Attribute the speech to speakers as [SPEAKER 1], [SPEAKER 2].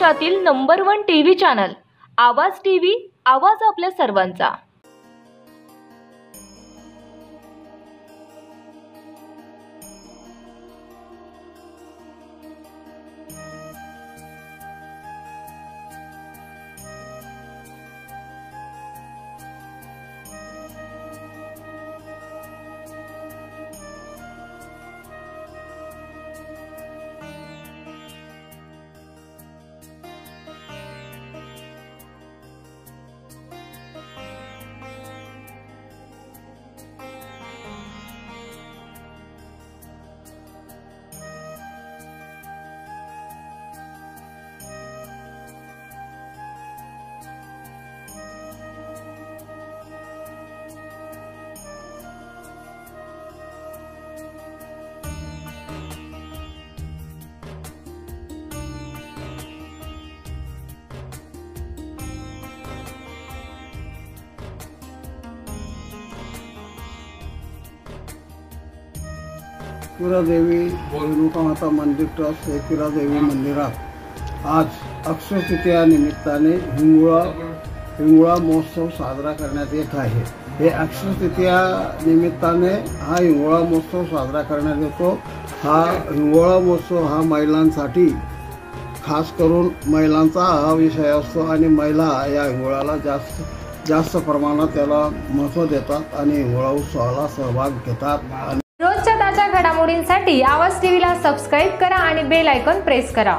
[SPEAKER 1] महाराष्ट्रातील number 1 TV channel आवाज TV, आवाज आपल्या सर्वांचा।
[SPEAKER 2] एकविरादेवी रेणुकामाता मंदिर ट्रस्ट एकविरादेवी मंदिरात आज अक्षय तृतीया निमित्ताने हिंगोळा महोत्सव साजरा करण्यात येत आहे। हे अक्षय तृतीया निमित्ताने हा हिंगोळा महोत्सव साजरा करण्यात येतो। हा हिंगोळा महोत्सव हा महिलांसाठी खास करून महिलांचा हा विषय असतो आणि महिला या हिंगोळ्याला जास्त प्रमाणात त्याला महत्त्व देतात आणि हिंगोळा उत्सवाला सहभाग घेतात।
[SPEAKER 3] रोजच्या ताज्या घडामोडींसाठी आवाज टीव्हीला सबस्क्राइब करा आणि बेल आयकॉन प्रेस करा।